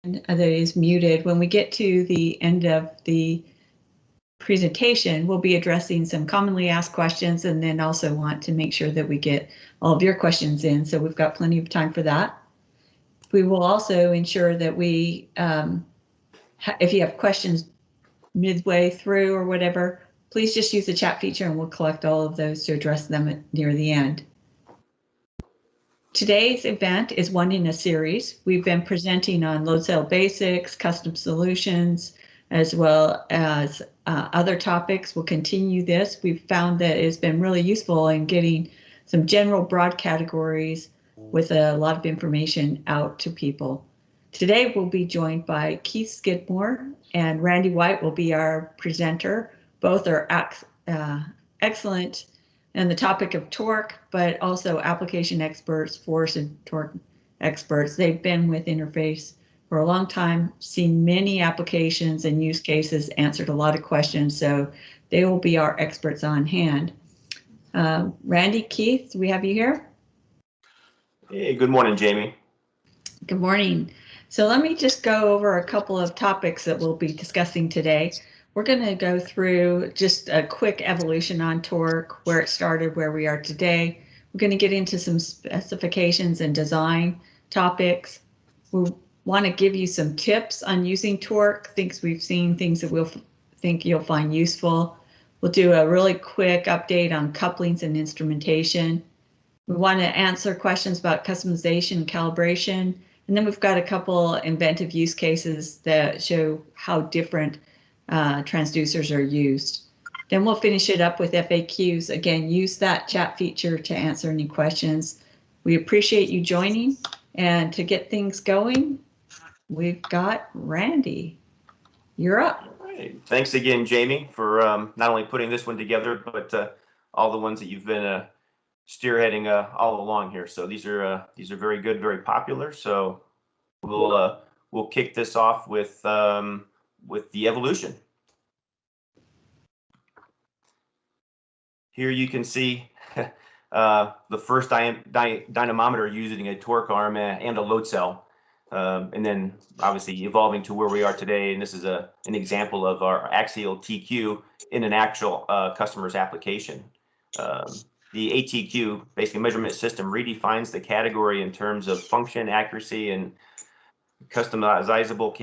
that is muted. When we get to the end of the presentation, we'll be addressing some commonly asked questions and then also want to make sure that we get all of your questions in. So we've got plenty of time for that. We will also ensure that we, if you have questions midway through or whatever, please just use the chat feature and we'll collect all of those to address them near the end. Today's event is one in a series. We've been presenting on load cell basics, custom solutions, as well as other topics. We'll continue this. We've found that it's been really useful in getting some general broad categories with a lot of information out to people. Today we'll be joined by Keith Skidmore and Randy White will be our presenter. Both are excellent and the topic of torque, but also application experts, force and torque experts. They've been with Interface for a long time, seen many applications and use cases, answered a lot of questions, so they will be our experts on hand. Randy, Keith, do we have you here? Hey, good morning, Jamie. Good morning. So let me just go over a couple of topics that we'll be discussing today. We're going to go through just a quick evolution on torque, where it started, where we are today. We're going to get into some specifications and design topics. We want to give you some tips on using torque, things we've seen, things that we'll think you'll find useful. We'll do a really quick update on couplings and instrumentation. We want to answer questions about customization and calibration. And then we've got a couple inventive use cases that show how different transducers are used. Then we'll finish it up with FAQs. Again, use that chat feature to answer any questions. We appreciate you joining. And to get things going, we've got Randy. You're up. All right. Thanks again, Jamie, for not only putting this one together, but all the ones that you've been spearheading all along here. So these are very good, very popular. So we'll kick this off with the evolution. Here you can see the first dynamometer using a torque arm and a load cell, and then obviously evolving to where we are today. And this is an example of our axial TQ in an actual customer's application. The ATQ, basically measurement system, redefines the category in terms of function, accuracy, and customizable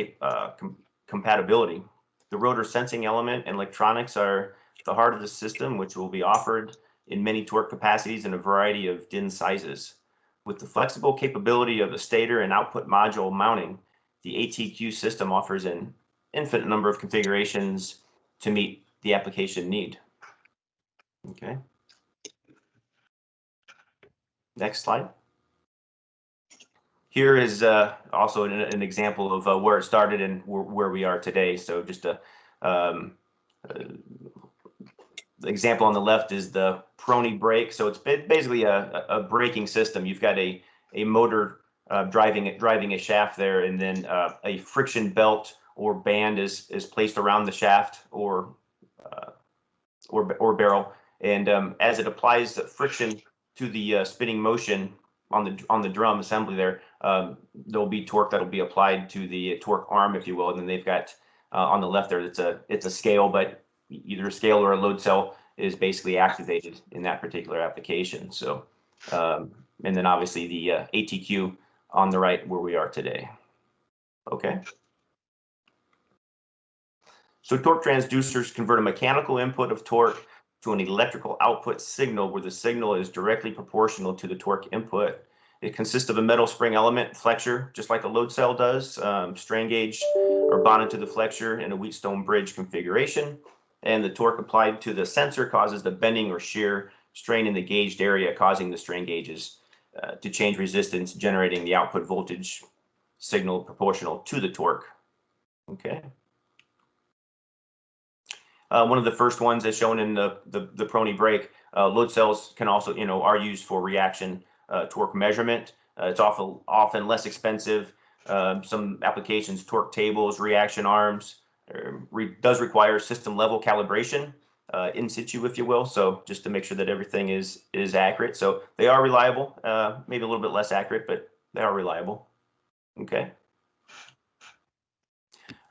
compatibility. The rotor sensing element and electronics are the heart of the system, which will be offered in many torque capacities in a variety of DIN sizes. With the flexible capability of the stator and output module mounting, the ATQ system offers an infinite number of configurations to meet the application need. Okay. Next slide. Here is also an example of where it started and where we are today. So just a the example on the left is the Prony brake. So it's basically a braking system. You've got a motor driving a shaft there, and then a friction belt or band is placed around the shaft or barrel, and as it applies the friction to the spinning motion on the drum assembly there, there'll be torque that'll be applied to the torque arm, if you will, and then they've got on the left there it's a scale, but either a scale or a load cell is basically activated in that particular application. So and then obviously the ATQ on the right where we are today. Okay. So torque transducers convert a mechanical input of torque to an electrical output signal where the signal is directly proportional to the torque input. It consists of a metal spring element, flexure, just like a load cell does. Strain gauge are bonded to the flexure in a Wheatstone bridge configuration, and the torque applied to the sensor causes the bending or shear strain in the gauged area, causing the strain gauges to change resistance, generating the output voltage signal proportional to the torque. Okay. One of the first ones as shown in the Prony brake, load cells can also, are used for reaction torque measurement. It's often less expensive. Some applications, torque tables, reaction arms, does require system level calibration in situ, if you will. So just to make sure that everything is accurate. So they are reliable, maybe a little bit less accurate, but they are reliable. Okay.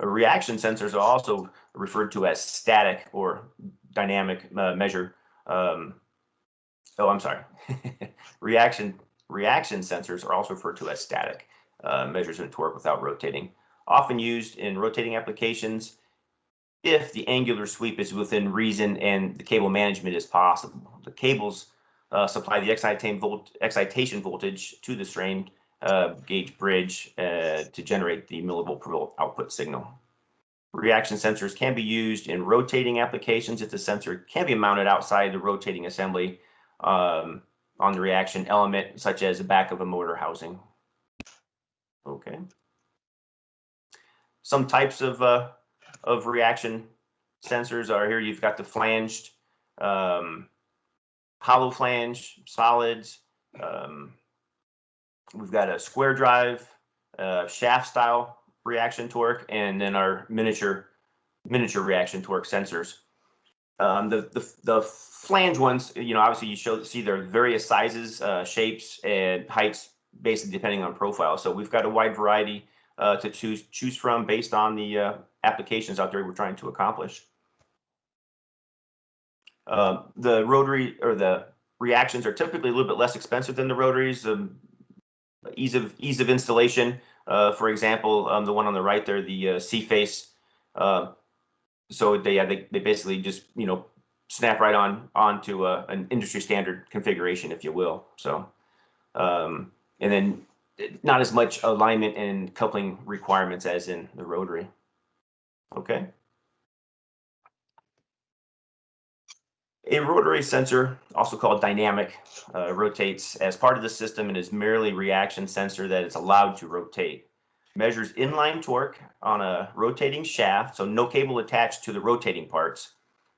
Reaction sensors are also referred to as static or dynamic measure. Oh, I'm sorry. Reaction sensors are also referred to as static measures in torque without rotating, often used in rotating applications if the angular sweep is within reason and the cable management is possible. The cables supply the excitation voltage to the strain gauge bridge to generate the millivolt per volt output signal. Reaction sensors can be used in rotating applications if the sensor can be mounted outside the rotating assembly on the reaction element, such as the back of a motor housing. Okay. Some types of reaction sensors are here. You've got the flanged, hollow flange, solids. We've got a square drive, shaft style reaction torque, and then our miniature reaction torque sensors. The flange ones, obviously you see their various sizes, shapes, and heights, basically depending on profile. So we've got a wide variety to choose from based on the applications out there we're trying to accomplish. The rotary or the reactions are typically a little bit less expensive than the rotaries. Ease of installation, for example, the one on the right there, the C-face. So they basically just snap right onto an industry standard configuration, if you will. So and then not as much alignment and coupling requirements as in the rotary. Okay. A rotary sensor, also called dynamic, rotates as part of the system and is merely reaction sensor that is allowed to rotate. Measures inline torque on a rotating shaft, so no cable attached to the rotating parts.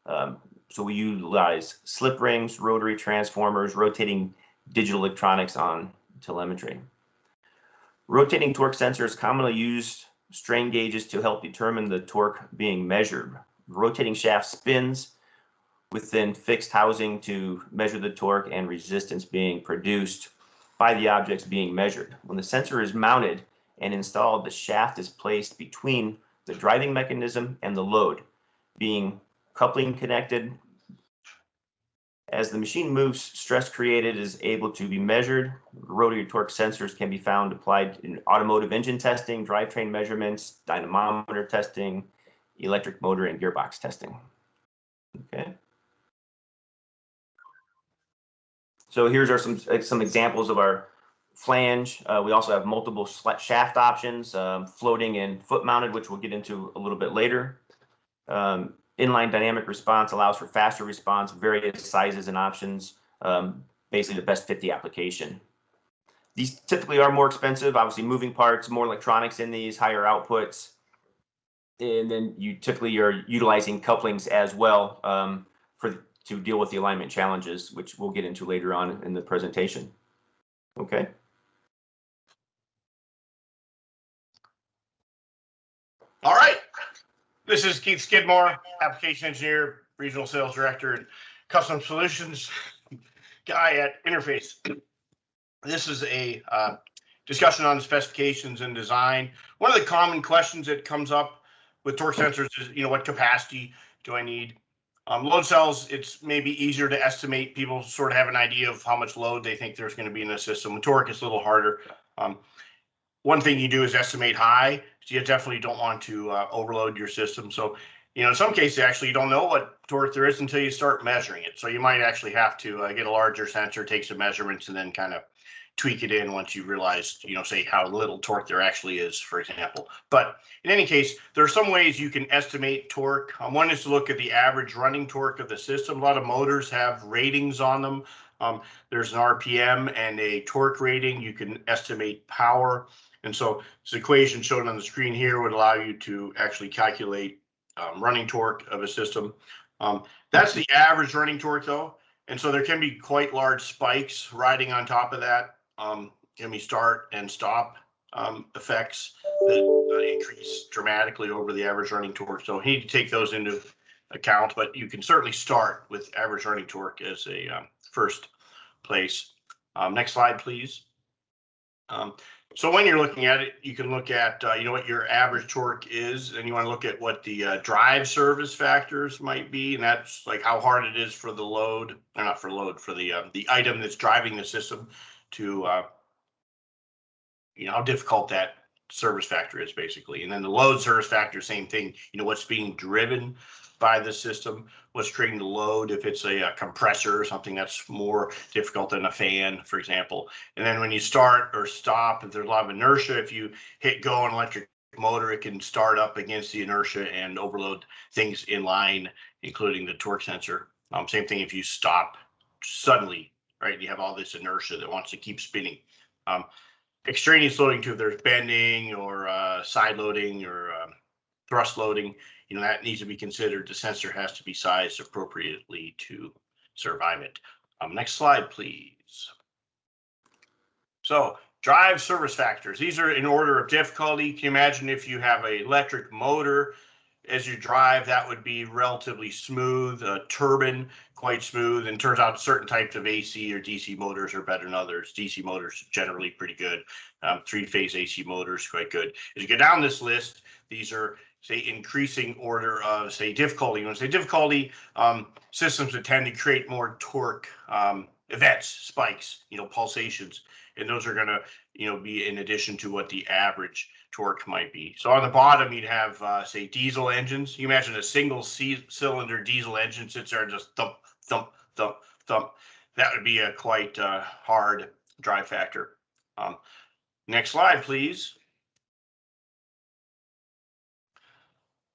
So we utilize slip rings, rotary transformers, rotating digital electronics on telemetry. Rotating torque sensors commonly use strain gauges to help determine the torque being measured. Rotating shaft spins within fixed housing to measure the torque and resistance being produced by the objects being measured. When the sensor is mounted and installed, the shaft is placed between the driving mechanism and the load, being coupling connected. As the machine moves, stress created is able to be measured. Rotary torque sensors can be found applied in automotive engine testing, drivetrain measurements, dynamometer testing, electric motor and gearbox testing. Okay. So here's some examples of our flange. We also have multiple shaft options, floating and foot mounted, which we'll get into a little bit later. Inline dynamic response allows for faster response, various sizes and options, basically the best fit the application. These typically are more expensive, obviously moving parts, more electronics in these, higher outputs. And then you typically are utilizing couplings as well to deal with the alignment challenges, which we'll get into later on in the presentation. Okay. All right. This is Keith Skidmore, application engineer, regional sales director, and custom solutions guy at Interface. This is a discussion on specifications and design. One of the common questions that comes up with torque sensors is, what capacity do I need? Load cells, it's maybe easier to estimate. People sort of have an idea of how much load they think there's going to be in the system. With torque, it's a little harder. One thing you do is estimate high. So you definitely don't want to overload your system. So, in some cases, actually, you don't know what torque there is until you start measuring it. So you might actually have to get a larger sensor, take some measurements, and then kind of tweak it in once you realize, say how little torque there actually is, for example. But in any case, there are some ways you can estimate torque. One is to look at the average running torque of the system. A lot of motors have ratings on them. There's an RPM and a torque rating. You can estimate power. And so this equation shown on the screen here would allow you to actually calculate running torque of a system. That's the average running torque though. And so there can be quite large spikes riding on top of that. Can be start and stop effects that increase dramatically over the average running torque. So you need to take those into account, but you can certainly start with average running torque as a first place. Next slide, please. So when you're looking at it, you can look at, you know, what your average torque is, and you want to look at what the drive service factors might be, and that's like how hard it is for the load, or not for load, for the item that's driving the system to, you know, how difficult that service factor is basically. And then the load service factor, same thing, you know, what's being driven by the system, what's creating the load, if it's a compressor or something that's more difficult than a fan, for example. And then when you start or stop, if there's a lot of inertia, if you hit go on electric motor, it can start up against the inertia and overload things in line, including the torque sensor. Same thing if you stop suddenly, right? You have all this inertia that wants to keep spinning. Extraneous loading too, if there's bending or side loading or thrust loading, you know, that needs to be considered. The sensor has to be sized appropriately to survive it. Next slide, please. So drive service factors. These are in order of difficulty. Can you imagine if you have an electric motor as you drive, that would be relatively smooth, a turbine quite smooth, and turns out certain types of AC or DC motors are better than others. DC motors generally pretty good. Three-phase AC motors quite good. As you go down this list, these are, say, increasing order of, say, difficulty. When I say difficulty, systems that tend to create more torque events, spikes, you know, pulsations, and those are going to, you know, be in addition to what the average torque might be. So on the bottom, you'd have, say, diesel engines. You imagine a single cylinder diesel engine sits there and just thump, thump, thump, thump. That would be a quite hard drive factor. Next slide, please.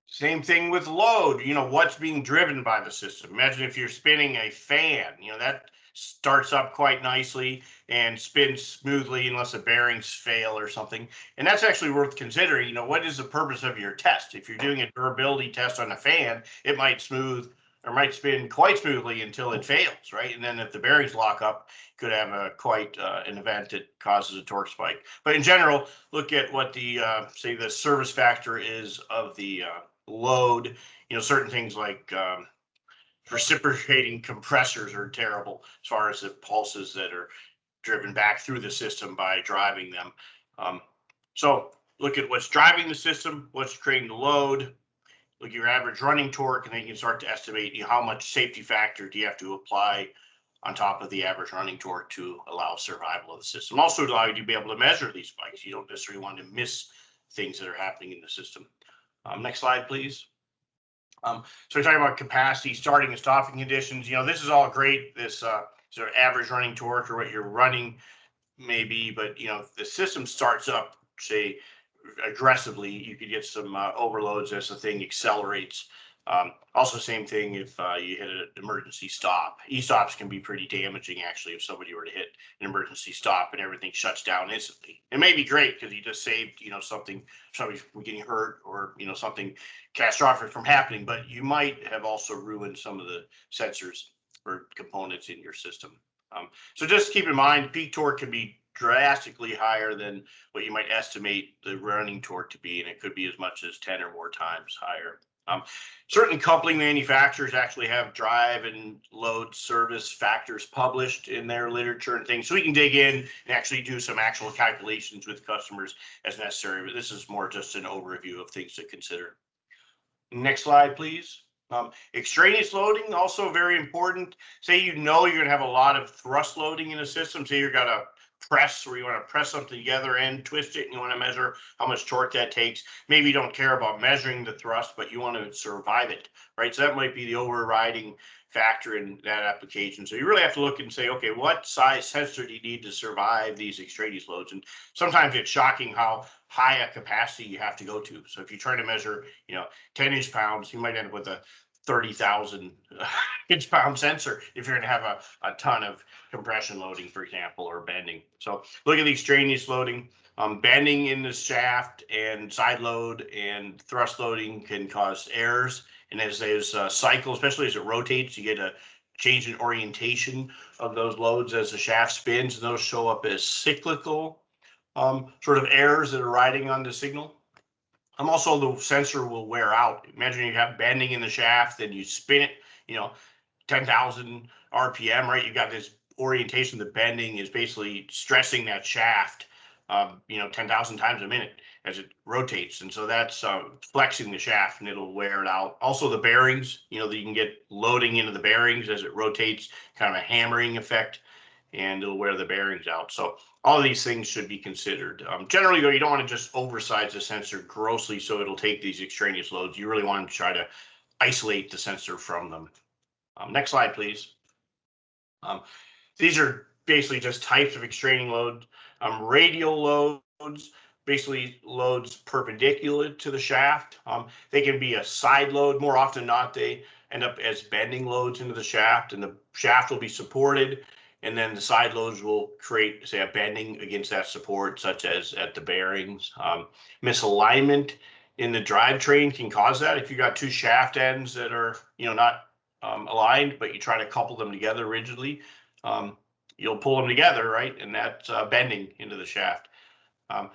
Same thing with load, you know, what's being driven by the system. Imagine if you're spinning a fan, you know, that starts up quite nicely and spins smoothly unless the bearings fail or something. And that's actually worth considering, you know, what is the purpose of your test? If you're doing a durability test on a fan, it might spin quite smoothly until it fails, right? And then if the bearings lock up, could have a quite an event that causes a torque spike. But in general, look at what the, say, the service factor is of the load. You know, certain things like reciprocating compressors are terrible as far as the pulses that are driven back through the system by driving them. So look at what's driving the system, what's creating the load, look at your average running torque, and then you can start to estimate, you know, how much safety factor do you have to apply on top of the average running torque to allow survival of the system. Also allow you to be able to measure these spikes. You don't necessarily want to miss things that are happening in the system. Next slide, please. So we're talking about capacity, starting and stopping conditions. You know, this is all great, this sort of average running torque or what you're running maybe, but, you know, if the system starts up, say, aggressively, you could get some overloads as the thing accelerates. Also, same thing if you hit an emergency stop. E-stops can be pretty damaging, actually, if somebody were to hit an emergency stop and everything shuts down instantly. It may be great because you just saved, you know, somebody from getting hurt or, you know, something catastrophic from happening, but you might have also ruined some of the sensors or components in your system. So just keep in mind, peak torque can be drastically higher than what you might estimate the running torque to be, and it could be as much as 10 or more times higher. Certain coupling manufacturers actually have drive and load service factors published in their literature and things, so we can dig in and actually do some actual calculations with customers as necessary, but this is more just an overview of things to consider. Next slide, please. Extraneous loading, also very important. Say you know you're going to have a lot of thrust loading in the system. Say you've got a press where you want to press something together and twist it, and you want to measure how much torque that takes. Maybe you don't care about measuring the thrust, but you want to survive it, right? So that might be the overriding factor in that application. So you really have to look and say, okay, what size sensor do you need to survive these extraneous loads? And sometimes it's shocking how high a capacity you have to go to. So if you try to measure, you know, 10 inch-pounds, you might end up with a 30,000 inch-pound sensor if you're going to have a ton of compression loading, for example, or bending. So look at the extraneous loading. Bending in the shaft and side load and thrust loading can cause errors. And as those cycles, especially as it rotates, you get a change in orientation of those loads as the shaft spins, and those show up as cyclical sort of errors that are riding on the signal. Also, the sensor will wear out. Imagine you have bending in the shaft, then you spin it, you know, 10,000 RPM, right? You got this orientation. The bending is basically stressing that shaft 10,000 times a minute as it rotates. And so that's flexing the shaft and it'll wear it out. Also the bearings, that you can get loading into the bearings as it rotates, kind of a hammering effect, and it'll wear the bearings out. So all of these things should be considered. Generally though, you don't want to just oversize the sensor grossly so it'll take these extraneous loads. You really want to try to isolate the sensor from them. Next slide, please. These are basically just types of extraneous loads. Radial loads, basically loads perpendicular to the shaft. They can be a side load. More often than not, they end up as bending loads into the shaft, and the shaft will be supported, and then the side loads will create, say, a bending against that support, such as at the bearings. Misalignment in the drivetrain can cause that. If you got two shaft ends that are, not aligned, but you try to couple them together rigidly, you'll pull them together, right? And that's bending into the shaft.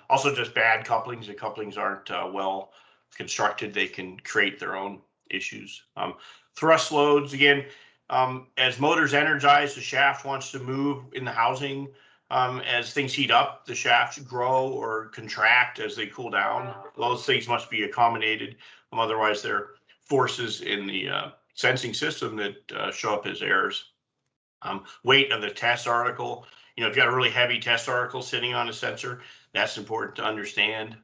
Also just bad couplings. The couplings aren't well constructed. They can create their own issues. Thrust loads, again, as motors energize, the shaft wants to move in the housing. As things heat up, the shafts grow or contract as they cool down. Those things must be accommodated. Otherwise, there are forces in the sensing system that show up as errors. Weight of the test article. If you got a really heavy test article sitting on a sensor, that's important to understand.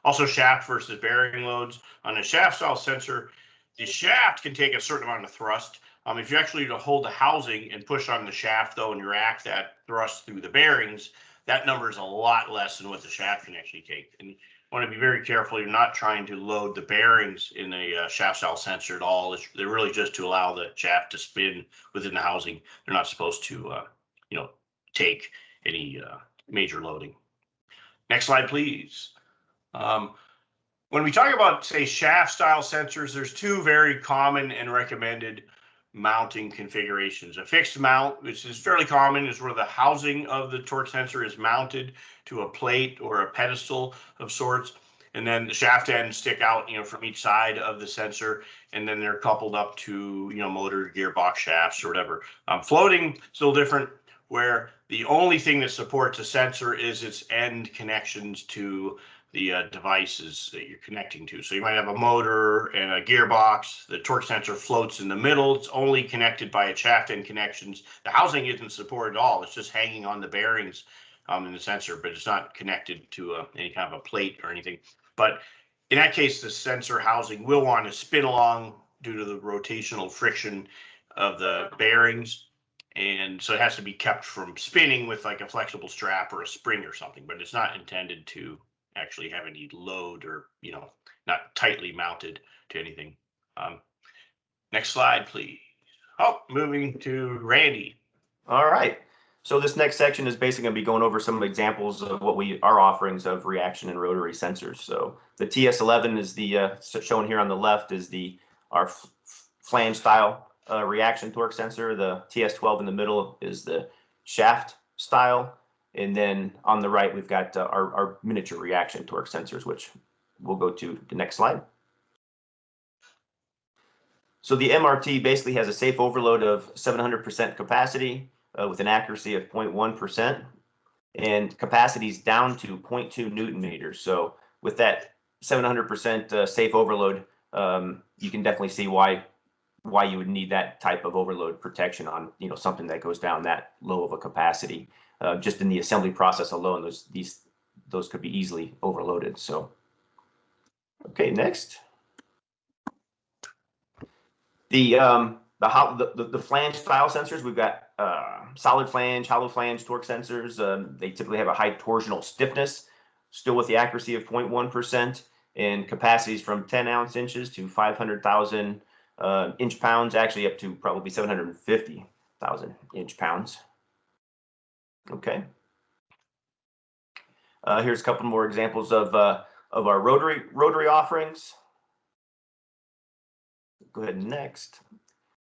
Also shaft versus bearing loads. On a shaft style sensor, the shaft can take a certain amount of thrust. If you actually hold the housing and push on the shaft though, and you act that thrust through the bearings, that number is a lot less than what the shaft can actually take. And you want to be very careful. You're not trying to load the bearings in a shaft style sensor at all. They're really just to allow the shaft to spin within the housing. They're not supposed to, take any major loading. Next slide, please. When we talk about, say, shaft style sensors, there's two very common and recommended mounting configurations. A fixed mount, which is fairly common, is where the housing of the torque sensor is mounted to a plate or a pedestal of sorts. And then the shaft ends stick out, from each side of the sensor, and then they're coupled up to, motor, gearbox shafts or whatever. Floating, still different, where the only thing that supports a sensor is its end connections to the devices that you're connecting to. So you might have a motor and a gearbox. The torque sensor floats in the middle. It's only connected by its shaft end connections. The housing isn't supported at all. It's just hanging on the bearings in the sensor, but it's not connected to any kind of a plate or anything. But in that case, the sensor housing will want to spin along due to the rotational friction of the bearings. And so it has to be kept from spinning with like a flexible strap or a spring or something, but it's not intended to actually have any load or, not tightly mounted to anything. Next slide, please. Oh, moving to Randy. All right. So this next section is basically going to be going over some examples of what our offerings of reaction and rotary sensors. So the TS11 is the shown here on the left is our flange style reaction torque sensor. The TS12 in the middle is the shaft style. And then on the right, we've got our miniature reaction torque sensors, which we'll go to the next slide. So the MRT basically has a safe overload of 700% capacity with an accuracy of 0.1%, and capacities down to 0.2 Newton meters. So with that 700% safe overload, you can definitely see why you would need that type of overload protection on something that goes down that low of a capacity. Just in the assembly process alone, those could be easily overloaded. So, okay, next. The flange style sensors, we've got solid flange, hollow flange torque sensors. They typically have a high torsional stiffness, still with the accuracy of 0.1%, and capacities from 10 ounce inches to 500,000 inch pounds, actually up to probably 750,000 inch pounds. Okay. Here's a couple more examples of our rotary offerings. Go ahead next.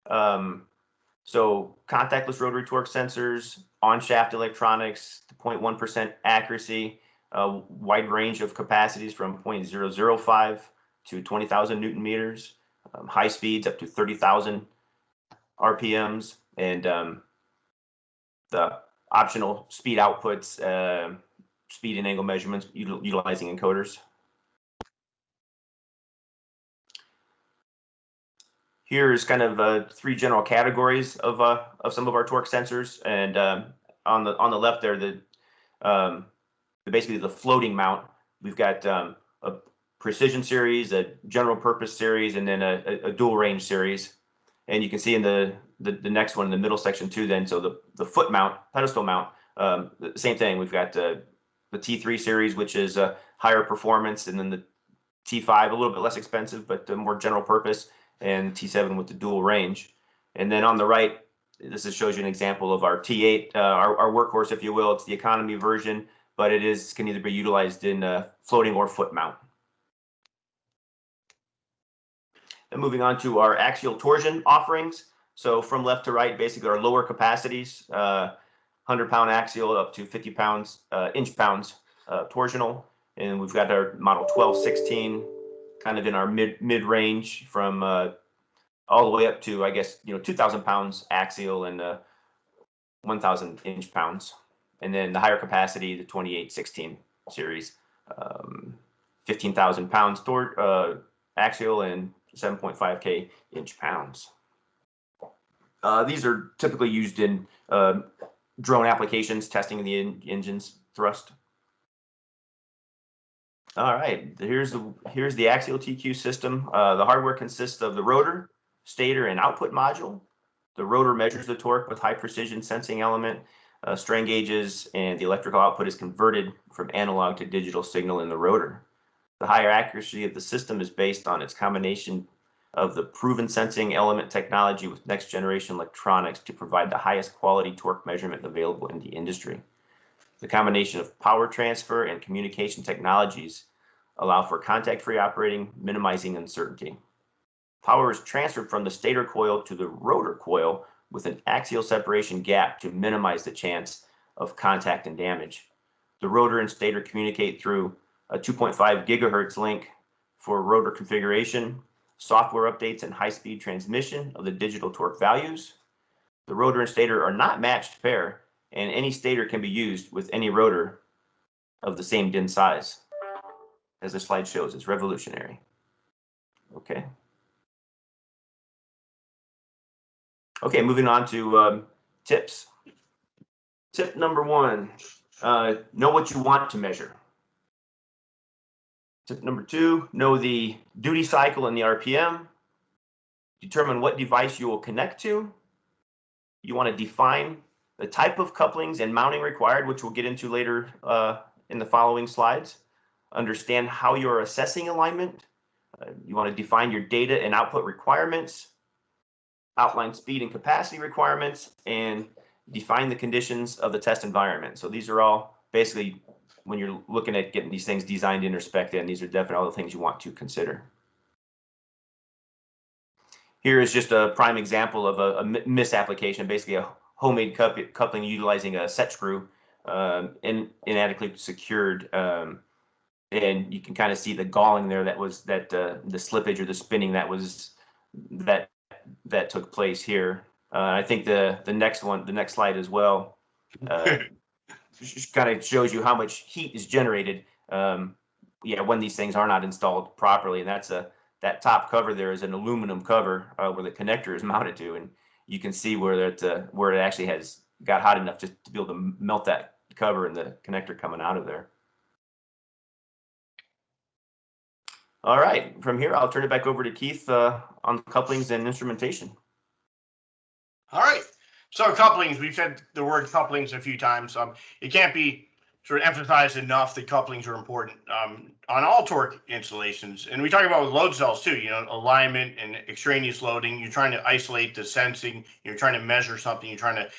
So contactless rotary torque sensors, on-shaft electronics, 0.1% accuracy, wide range of capacities from 0.005 to 20,000 Newton meters, high speeds up to 30,000 RPMs, and the optional speed outputs speed and angle measurements utilizing encoders. Here's kind of 3 general categories of some of our torque sensors, and on the left there, basically the floating mount. We've got a precision series, a general purpose series, and then a dual range series. And you can see in the next one in the middle section too. Then so the foot mount, pedestal mount, the same thing. We've got the T3 series, which is higher performance, and then the T5, a little bit less expensive, but more general purpose, and T7 with the dual range. And then on the right, this shows you an example of our T8, our workhorse, if you will. It's the economy version, but can either be utilized in floating or foot mount. And moving on to our axial torsion offerings. So from left to right, basically our lower capacities, 100-pound axial up to 50 pounds, inch-pounds torsional. And we've got our model 1216 kind of in our mid-range from all the way up to, I guess, 2,000 pounds axial and 1,000 inch-pounds. And then the higher capacity, the 2816 series, 15,000 pounds axial and 7.5K inch-pounds. These are typically used in drone applications, testing the engine's thrust. All right, here's the axial TQ system. The hardware consists of the rotor, stator, and output module. The rotor measures the torque with high precision sensing element, strain gauges, and the electrical output is converted from analog to digital signal in the rotor. The higher accuracy of the system is based on its combination of the proven sensing element technology with next generation electronics to provide the highest quality torque measurement available in the industry. The combination of power transfer and communication technologies allow for contact-free operating, minimizing uncertainty. Power is transferred from the stator coil to the rotor coil with an axial separation gap to minimize the chance of contact and damage. The rotor and stator communicate through a 2.5 gigahertz link for rotor configuration, software updates, and high-speed transmission of the digital torque values. The rotor and stator are not matched pair, and any stator can be used with any rotor of the same DIN size. As the slide shows, it's revolutionary. Okay. Okay, moving on to tips. Tip number 1, know what you want to measure. Tip number 2, know the duty cycle and the RPM. Determine what device you will connect to. You want to define the type of couplings and mounting required, which we'll get into later in the following slides. Understand how you're assessing alignment. You want to define your data and output requirements, outline speed and capacity requirements, and define the conditions of the test environment. So these are all basically, when you're looking at getting these things designed in or spec'd in, these are definitely all the things you want to consider. Here is just a prime example of a misapplication, basically a homemade coupling utilizing a set screw, inadequately secured, and you can kind of see the galling there. That was the slippage or the spinning that took place here. I think the next slide as well, just kind of shows you how much heat is generated. When these things are not installed properly, and that top cover there is an aluminum cover where the connector is mounted to, and you can see where it actually has got hot enough just to be able to melt that cover and the connector coming out of there. All right, from here I'll turn it back over to Keith on couplings and instrumentation. All right, so couplings, we've said the word couplings a few times. It can't be sort of emphasized enough that couplings are important on all torque installations. And we talk about with load cells too, alignment and extraneous loading. You're trying to isolate the sensing, you're trying to measure something, you're trying to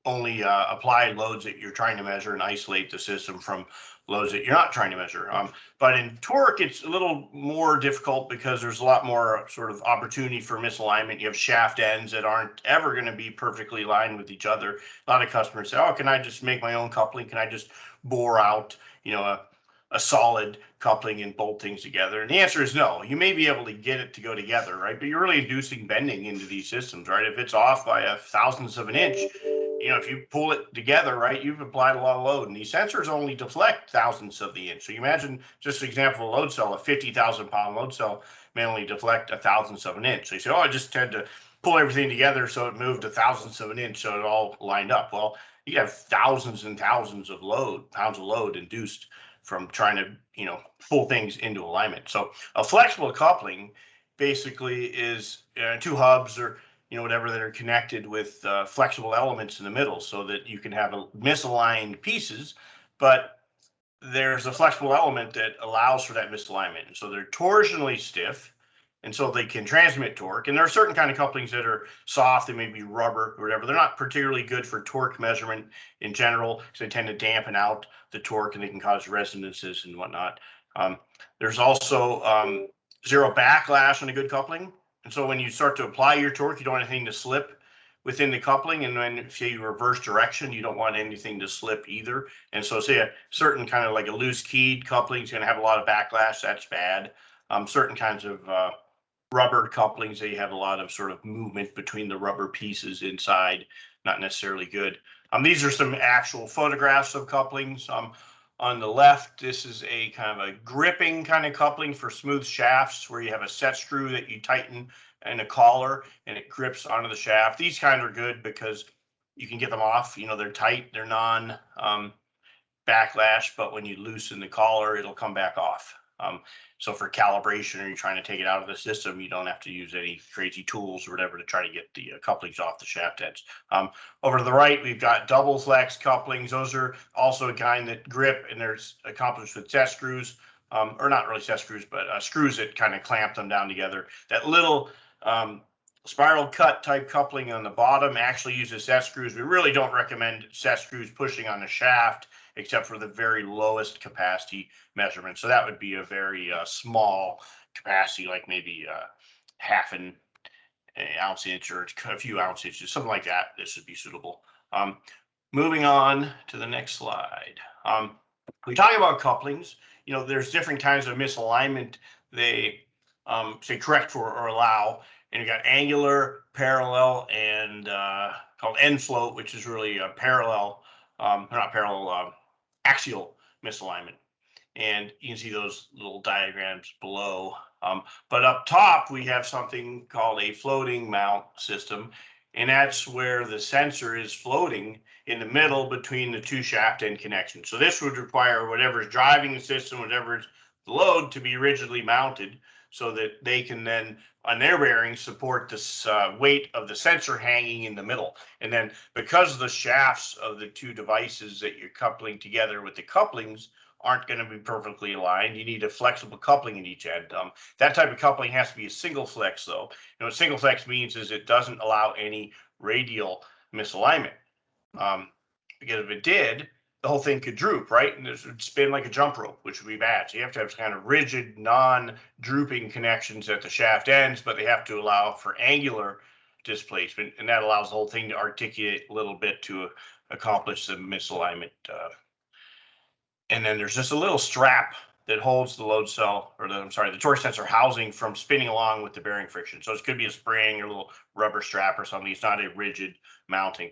only apply loads that you're trying to measure and isolate the system from loads that you're not trying to measure. But in torque, it's a little more difficult because there's a lot more sort of opportunity for misalignment. You have shaft ends that aren't ever going to be perfectly aligned with each other. A lot of customers say, oh, can I just make my own coupling? Can I just bore out, a solid coupling and bolt things together? And the answer is no. You may be able to get it to go together, right? But you're really inducing bending into these systems, right? If it's off by a thousandth of an inch, if you pull it together, right, you've applied a lot of load, and these sensors only deflect thousandths of the inch. So you imagine just an example of a load cell, a 50,000 pound load cell may only deflect a thousandth of an inch. So you say, oh, I just had to pull everything together so it moved a thousandth of an inch, so it all lined up. Well, you have thousands and thousands of pounds of load induced from trying to, pull things into alignment. So a flexible coupling basically is two hubs or whatever that are connected with flexible elements in the middle, so that you can have misaligned pieces, but there's a flexible element that allows for that misalignment. And so they're torsionally stiff, and so they can transmit torque. And there are certain kind of couplings that are soft, they may be rubber or whatever. They're not particularly good for torque measurement in general, because they tend to dampen out the torque and they can cause resonances and whatnot. There's also zero backlash on a good coupling. And so when you start to apply your torque, you don't want anything to slip within the coupling. And then if you reverse direction, you don't want anything to slip either. And so say a certain kind of like a loose keyed coupling is going to have a lot of backlash. That's bad. Certain kinds of rubber couplings, they have a lot of sort of movement between the rubber pieces inside, not necessarily good. These are some actual photographs of couplings. On the left, this is a kind of a gripping kind of coupling for smooth shafts, where you have a set screw that you tighten and a collar, and it grips onto the shaft. These kind are good because you can get them off. They're tight, they're non backlash, but when you loosen the collar, it'll come back off. So for calibration, or you're trying to take it out of the system, you don't have to use any crazy tools or whatever to try to get the couplings off the shaft ends. Over to the right, we've got double flex couplings. Those are also a kind that grip, and there's accomplished with set screws, or not really set screws, but screws that kind of clamp them down together. That little spiral cut type coupling on the bottom actually uses set screws. We really don't recommend set screws pushing on the shaft, except for the very lowest capacity measurement. So that would be a very small capacity, like maybe half an ounce inch or a few ounce inches, something like that. This would be suitable. Moving on to the next slide. We talk about couplings. There's different kinds of misalignment they say correct for or allow. And you got angular, parallel, and called end float, which is really a parallel, not parallel, axial misalignment. And you can see those little diagrams below. But up top, we have something called a floating mount system. And that's where the sensor is floating in the middle between the two shaft end connections. So this would require whatever's driving the system, whatever's the load, to be rigidly mounted, so that they can then, on their bearings, support this weight of the sensor hanging in the middle. And then because the shafts of the two devices that you're coupling together with the couplings aren't going to be perfectly aligned, you need a flexible coupling at each end. That type of coupling has to be a single flex, though. What single flex means is it doesn't allow any radial misalignment. Because if it did, the whole thing could droop, right? And it would spin like a jump rope, which would be bad. So you have to have kind of rigid, non-drooping connections at the shaft ends, but they have to allow for angular displacement, and that allows the whole thing to articulate a little bit to accomplish the misalignment. And then there's just a little strap that holds the load cell, or the torque sensor housing from spinning along with the bearing friction. So it could be a spring or a little rubber strap or something. It's not a rigid mounting.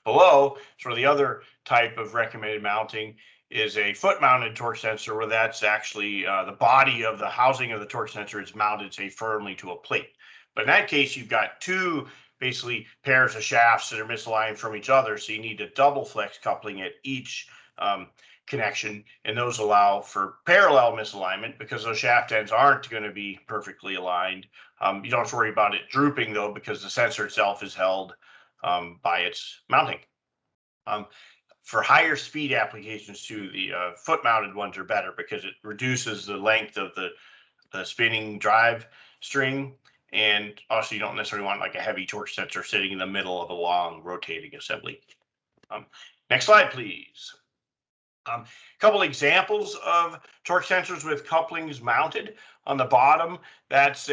Below, sort of the other type of recommended mounting is a foot mounted torque sensor, where that's actually the body of the housing of the torque sensor is mounted, say, firmly to a plate. But in that case, you've got two basically pairs of shafts that are misaligned from each other. So you need a double flex coupling at each connection, and those allow for parallel misalignment because those shaft ends aren't going to be perfectly aligned. You don't have to worry about it drooping, though, because the sensor itself is held by its mounting. For higher speed applications too, the foot mounted ones are better because it reduces the length of the spinning drive string, and also you don't necessarily want like a heavy torque sensor sitting in the middle of a long rotating assembly. Next slide, please. A couple examples of torque sensors with couplings mounted. On the bottom, that's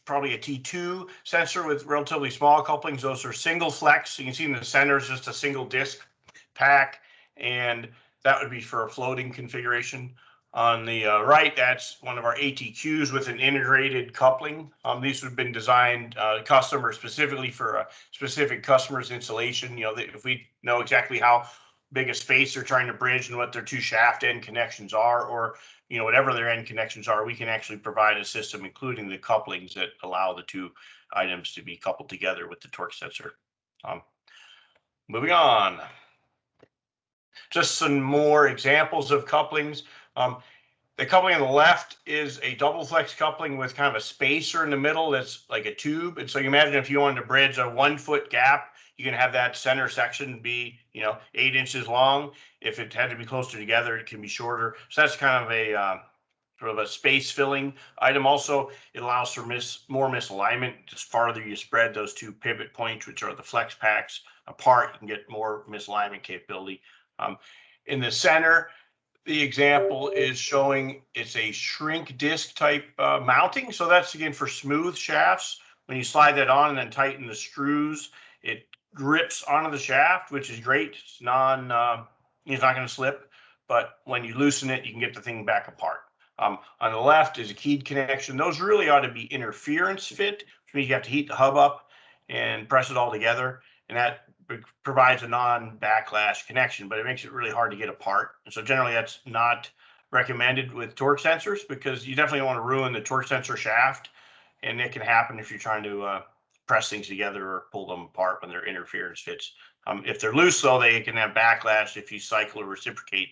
probably a T2 sensor with relatively small couplings. Those are single flex. You can see in the center is just a single disc pack, and that would be for a floating configuration. On the right, that's one of our ATQs with an integrated coupling. These have been designed custom or specifically for a specific customer's installation. You know, if we know exactly how big a space they're trying to bridge and what their two shaft end connections are, or you know, whatever their end connections are, we can actually provide a system including the couplings that allow the two items to be coupled together with the torque sensor. Moving on. Just some more examples of couplings. The coupling on the left is a double flex coupling with kind of a spacer in the middle that's like a tube. And so you imagine if you wanted to bridge a 1 foot gap, you can have that center section be, you know, 8 inches long. If it had to be closer together, it can be shorter. So that's kind of a sort of a space filling item. Also, it allows for more misalignment. Just farther you spread those two pivot points, which are the flex packs, apart, you can get more misalignment capability. In the center, the example is showing it's a shrink disc type mounting. So that's again for smooth shafts. When you slide that on and then tighten the screws, it grips onto the shaft, which is great. It's it's not going to slip, but when you loosen it, you can get the thing back apart. On the left is a keyed connection. Those really ought to be interference fit, which means you have to heat the hub up and press it all together. And that provides a non-backlash connection, but it makes it really hard to get apart. And so generally that's not recommended with torque sensors because you definitely don't want to ruin the torque sensor shaft. And it can happen if you're trying to press things together or pull them apart when they're interference fits. If they're loose though, they can have backlash. If you cycle or reciprocate,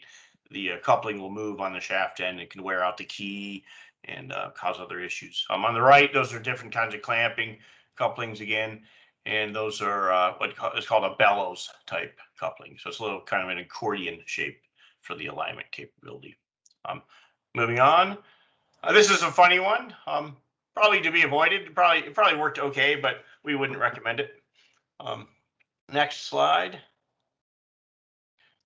the coupling will move on the shaft end. It can wear out the key and cause other issues. On the right, those are different kinds of clamping couplings again. And those are what is called a bellows type coupling. So it's a little kind of an accordion shape for the alignment capability. Moving on. This is a funny one. Probably to be avoided. It probably worked okay, but we wouldn't recommend it. Next slide.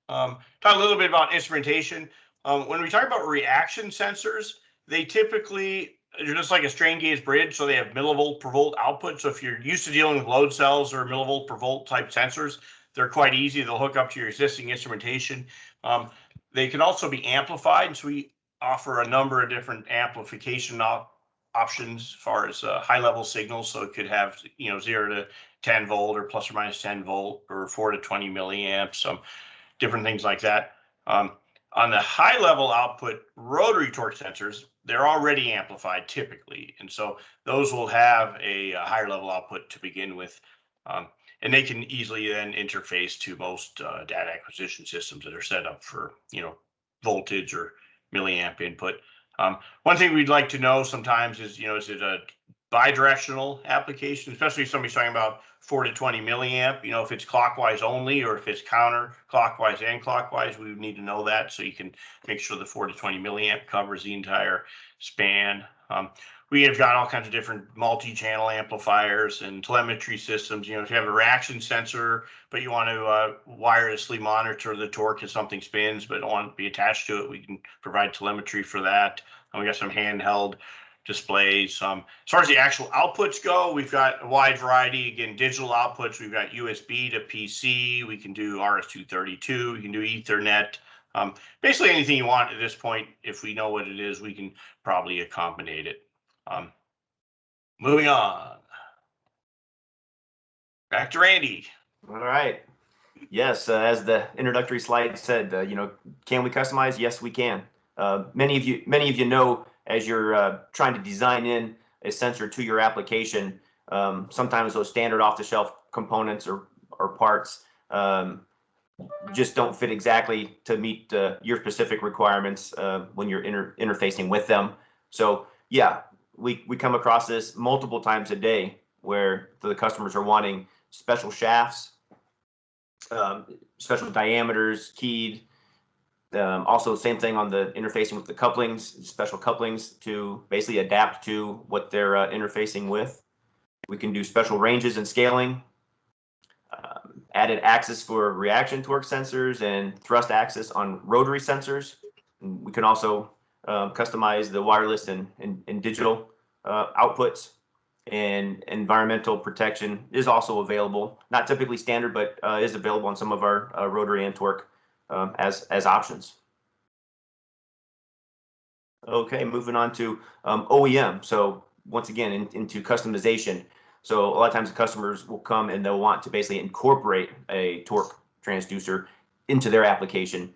Talk a little bit about instrumentation. When we talk about reaction sensors, they typically they're just like a strain gauge bridge, so they have millivolt per volt output. So if you're used to dealing with load cells or millivolt per volt type sensors, they're quite easy. They'll hook up to your existing instrumentation. They can also be amplified, so we offer a number of different amplification options as far as high level signals. So it could have 0 to 10 volt or plus or minus 10 volt or 4 to 20 milliamps. Different things like that. On the high level output rotary torque sensors, they're already amplified typically. And so those will have a higher level output to begin with. And they can easily then interface to most data acquisition systems that are set up for, voltage or milliamp input. One thing we'd like to know sometimes is, is it a bidirectional application, especially if somebody's talking about 4 to 20 milliamp, if it's clockwise only or if it's counterclockwise and clockwise, we would need to know that so you can make sure the 4 to 20 milliamp covers the entire span. We have got all kinds of different multi-channel amplifiers and telemetry systems. If you have a reaction sensor, but you want to wirelessly monitor the torque as something spins, but don't want to be attached to it, we can provide telemetry for that. And we got some handheld displays. As far as the actual outputs go, we've got a wide variety. Again, digital outputs, we've got USB to PC, we can do RS-232, we can do Ethernet. Basically anything you want at this point. If we know what it is, we can probably accommodate it. Moving on. Back to Randy. All right. Yes, as the introductory slide said, can we customize? Yes, we can. Many of you know, as you're trying to design in a sensor to your application, sometimes those standard off-the-shelf components or parts just don't fit exactly to meet your specific requirements when you're interfacing with them. So yeah, we come across this multiple times a day where the customers are wanting special shafts, special diameters, keyed. Also, same thing on the interfacing with the couplings, special couplings to basically adapt to what they're interfacing with. We can do special ranges and scaling, added axis for reaction torque sensors and thrust axis on rotary sensors. And we can also customize the wireless and digital outputs. And environmental protection is also available, not typically standard, but is available on some of our rotary and torque as options. Okay, moving on to OEM. So once again, into customization. So a lot of times the customers will come and they'll want to basically incorporate a torque transducer into their application.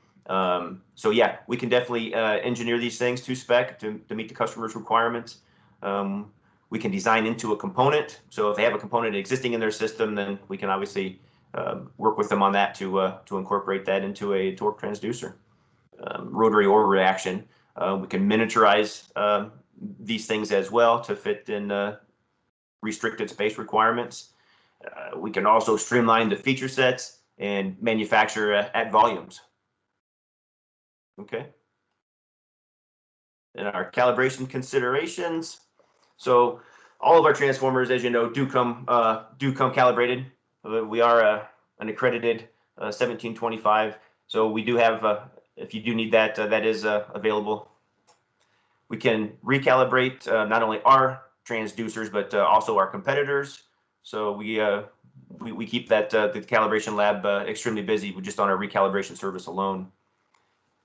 So yeah, we can definitely engineer these things to spec to meet the customer's requirements. We can design into a component. So if they have a component existing in their system, then we can obviously work with them on that to incorporate that into a torque transducer. Rotary or reaction. We can miniaturize these things as well to fit in restricted space requirements. We can also streamline the feature sets and manufacture at volumes. Okay. And our calibration considerations. So all of our transformers, as you know, do come calibrated. We are an accredited 1725. So we do have, if you do need that, that is available. We can recalibrate not only our transducers, but also our competitors. So we keep that the calibration lab extremely busy just on our recalibration service alone.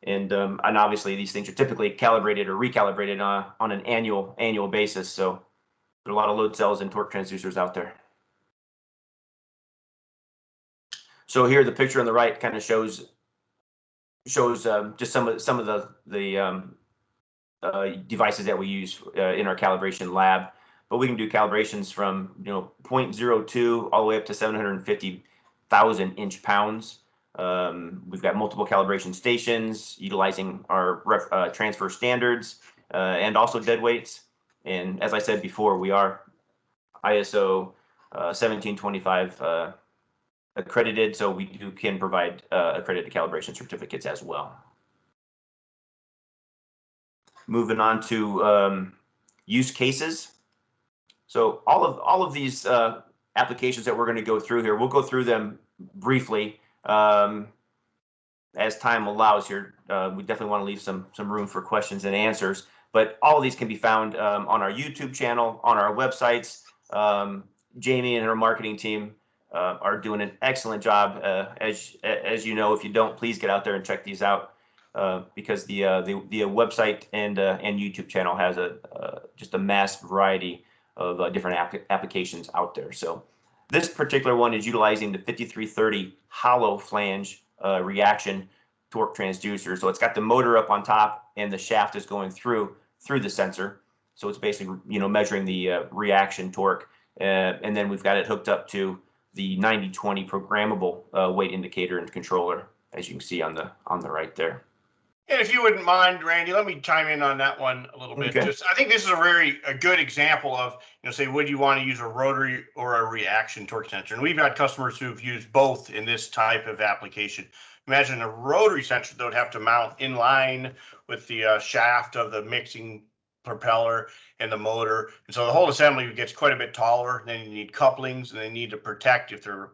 And obviously these things are typically calibrated or recalibrated on an annual basis. So there are a lot of load cells and torque transducers out there. So here the picture on the right kind of shows just some of the devices that we use in our calibration lab, but we can do calibrations from 0.02 all the way up to 750,000 inch-pounds. We've got multiple calibration stations utilizing our transfer standards and also dead weights. And as I said before, we are ISO 1725 accredited, so we can provide accredited calibration certificates as well. Moving on to use cases. So all of these applications that we're going to go through here, we'll go through them briefly as time allows here. We definitely want to leave some room for questions and answers, but all of these can be found on our YouTube channel, on our websites. Jamie and her marketing team are doing an excellent job. As you know, if you don't, please get out there and check these out. Because the website and YouTube channel has just a massive variety of different applications out there. So this particular one is utilizing the 5330 hollow flange reaction torque transducer. So it's got the motor up on top and the shaft is going through the sensor. So it's basically measuring the reaction torque, and then we've got it hooked up to the 9020 programmable weight indicator and controller, as you can see on the right there. And if you wouldn't mind, Randy, let me chime in on that one a little bit. Okay. I think this is a good example of, say, would you want to use a rotary or a reaction torque sensor? And we've got customers who've used both in this type of application. Imagine a rotary sensor that would have to mount in line with the shaft of the mixing propeller and the motor. And so the whole assembly gets quite a bit taller. Then you need couplings, and they need to protect, if they're,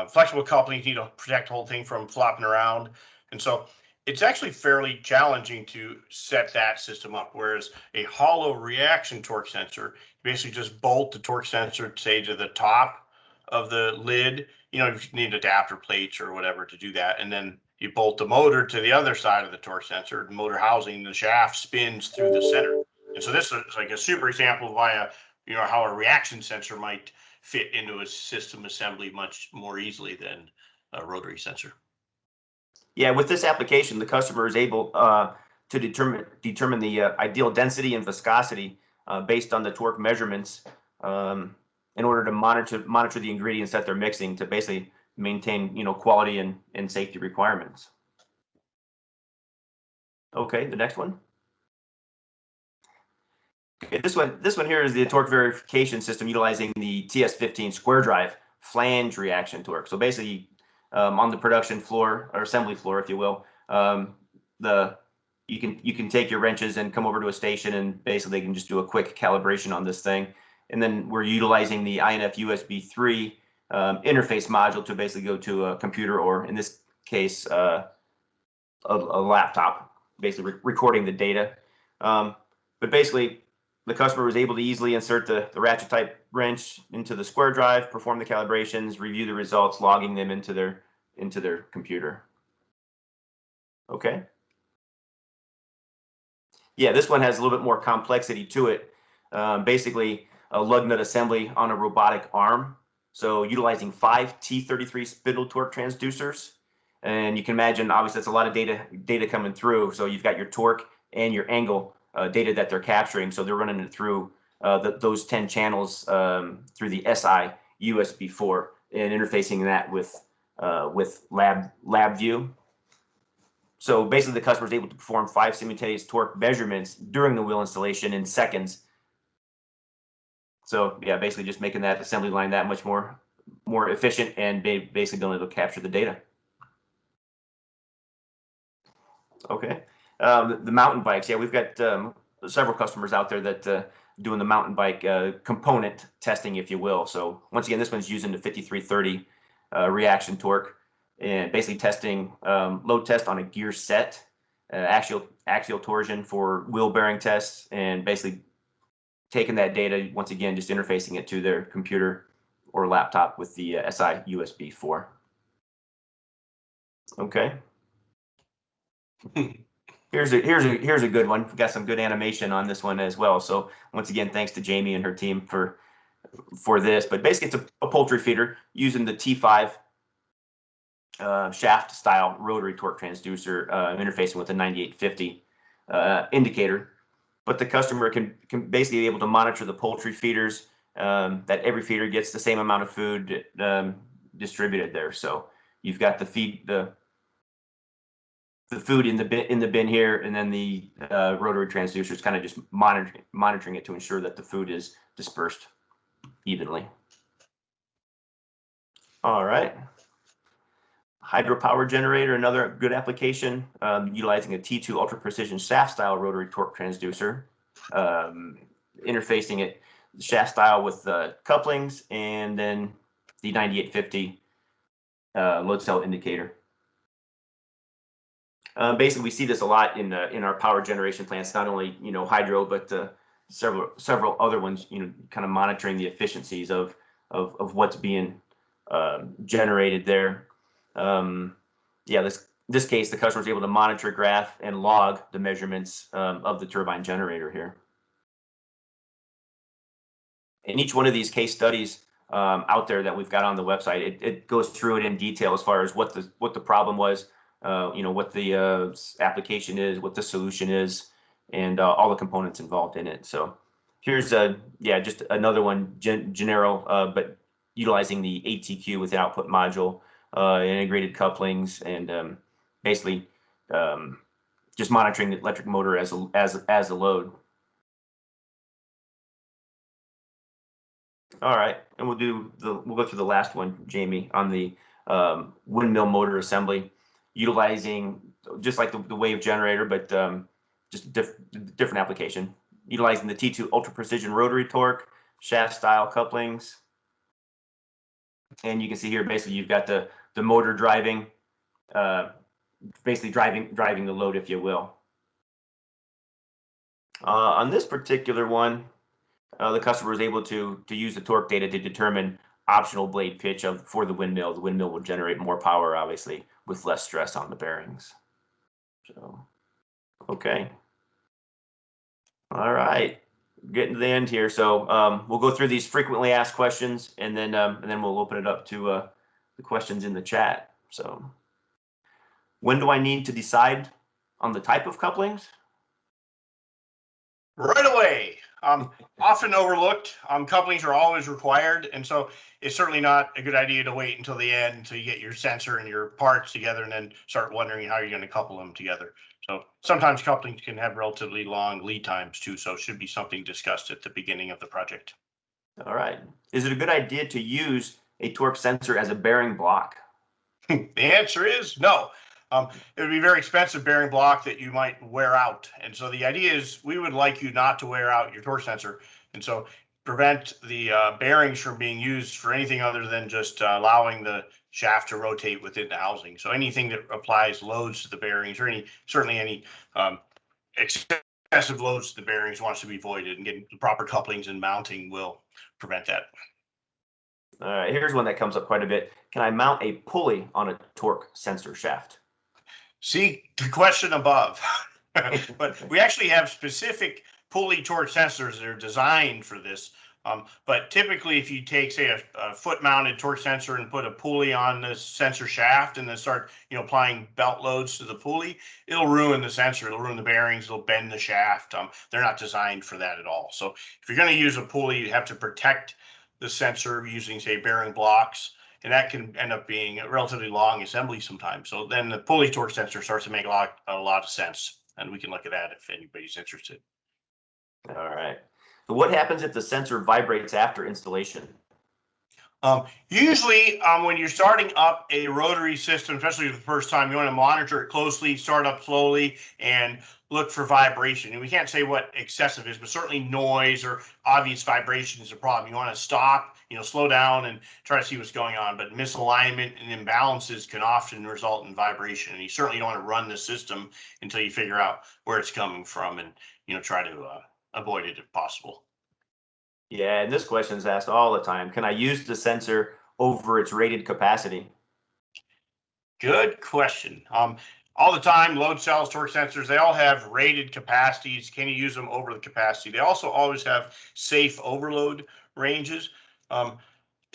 flexible couplings, you need to protect the whole thing from flopping around. And so it's actually fairly challenging to set that system up, whereas a hollow reaction torque sensor, you basically just bolt the torque sensor, say, to the top of the lid. You need adapter plates or whatever to do that, and then you bolt the motor to the other side of the torque sensor. The motor housing, the shaft spins through the center. And so this is like a super example of why how a reaction sensor might fit into a system assembly much more easily than a rotary sensor. Yeah, with this application, the customer is able to determine the ideal density and viscosity based on the torque measurements in order to monitor the ingredients that they're mixing to basically maintain quality and safety requirements. Okay, the next one. Okay, this one here is the torque verification system utilizing the TS15 square drive flange reaction torque. So basically, on the production floor or assembly floor, if you will, you can take your wrenches and come over to a station, and basically they can just do a quick calibration on this thing. And then we're utilizing the INF USB 3 interface module to basically go to a computer, or in this case, a laptop, basically recording the data. But basically, the customer was able to easily insert the ratchet type wrench into the square drive, perform the calibrations, review the results, logging them into their computer. Okay. Yeah, this one has a little bit more complexity to it. Basically, a lug nut assembly on a robotic arm. So utilizing 5 T33 spindle torque transducers. And you can imagine, obviously, that's a lot of data coming through. So you've got your torque and your angle data that they're capturing. So they're running it through those 10 channels through the SI USB4 and interfacing that with LabVIEW. So basically, the customer is able to perform 5 simultaneous torque measurements during the wheel installation in seconds. So yeah, basically just making that assembly line that much more efficient and basically being able to capture the data. Okay, the mountain bikes. Yeah, we've got several customers out there that doing the mountain bike component testing, if you will. So once again, this one's using the 5330 reaction torque and basically testing load test on a gear set, axial torsion for wheel bearing tests, and basically taking that data, once again, just interfacing it to their computer or laptop with the SI USB 4. Okay. Here's a good one. We've got some good animation on this one as well. So once again, thanks to Jamie and her team for this. But basically, it's a poultry feeder using the T5 shaft style rotary torque transducer interfacing with a 9850 indicator. But the customer can basically be able to monitor the poultry feeders, that every feeder gets the same amount of food distributed there. So you've got the food in the bin here, and then the rotary transducers kind of just monitoring it to ensure that the food is dispersed evenly. All right. Hydropower generator, another good application, utilizing a T2 ultra precision shaft style rotary torque transducer, interfacing it shaft style with the couplings, and then the 9850 load cell indicator. Basically, we see this a lot in our power generation plants, not only hydro, but several other ones. Kind of monitoring the efficiencies of what's being generated there. Yeah, this case, the customer is able to monitor, graph, and log the measurements of the turbine generator here. And each one of these case studies out there that we've got on the website, it goes through it in detail as far as what the problem was, what the application is, what the solution is, and all the components involved in it. So here's just another one, general, but utilizing the ATQ with the output module, integrated couplings, and basically just monitoring the electric motor as a load. All right, and we'll go through the last one, Jamie, on the windmill motor assembly, utilizing just like the wave generator, but just different application, utilizing the T2 ultra precision rotary torque, shaft style couplings, and you can see here basically you've got the motor driving, basically driving the load, if you will. On this particular one, the customer is able to use the torque data to determine optional blade pitch for the windmill. The windmill will generate more power, obviously, with less stress on the bearings. So, okay. All right, getting to the end here. So we'll go through these frequently asked questions, and then we'll open it up to the questions in the chat. So, when do I need to decide on the type of couplings? Right away. Often overlooked. Couplings are always required, and so it's certainly not a good idea to wait until the end until you get your sensor and your parts together and then start wondering how you're going to couple them together. So sometimes couplings can have relatively long lead times too, so it should be something discussed at the beginning of the project. All right. Is it a good idea to use a torque sensor as a bearing block? The answer is no. It would be a very expensive bearing block that you might wear out. And so the idea is we would like you not to wear out your torque sensor. And so prevent the bearings from being used for anything other than just allowing the shaft to rotate within the housing. So anything that applies loads to the bearings or certainly any excessive loads to the bearings wants to be avoided, and getting the proper couplings and mounting will prevent that. All right, here's one that comes up quite a bit. Can I mount a pulley on a torque sensor shaft? See the question above. But we actually have specific pulley torque sensors that are designed for this. But typically, if you take, say, a foot-mounted torque sensor and put a pulley on the sensor shaft and then start, applying belt loads to the pulley, it'll ruin the sensor. It'll ruin the bearings. It'll bend the shaft. They're not designed for that at all. So if you're going to use a pulley, you have to protect the sensor using, say, bearing blocks, and that can end up being a relatively long assembly sometimes. So then the pulley torque sensor starts to make a lot of sense, and we can look at that if anybody's interested. All right. So what happens if the sensor vibrates after installation? Usually, when you're starting up a rotary system, especially the first time, you want to monitor it closely, start up slowly, and look for vibration. And we can't say what excessive is, but certainly noise or obvious vibration is a problem. You want to stop, slow down and try to see what's going on. But misalignment and imbalances can often result in vibration. And you certainly don't want to run the system until you figure out where it's coming from and, try to avoid it if possible. Yeah, and this question is asked all the time. Can I use the sensor over its rated capacity? Good question. All the time, load cells, torque sensors, they all have rated capacities. Can you use them over the capacity? They also always have safe overload ranges.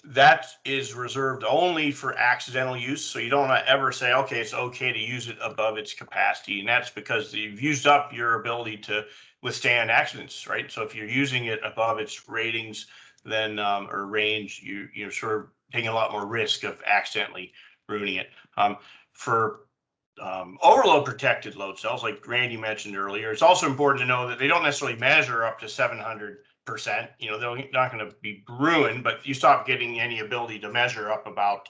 That is reserved only for accidental use. So you don't ever say, okay, it's okay to use it above its capacity. And that's because you've used up your ability to withstand accidents, right? So if you're using it above its ratings, then or range, you're sort of taking a lot more risk of accidentally ruining it. For overload protected load cells, like Randy mentioned earlier, it's also important to know that they don't necessarily measure up to 700%. They're not going to be ruined, but you stop getting any ability to measure up about,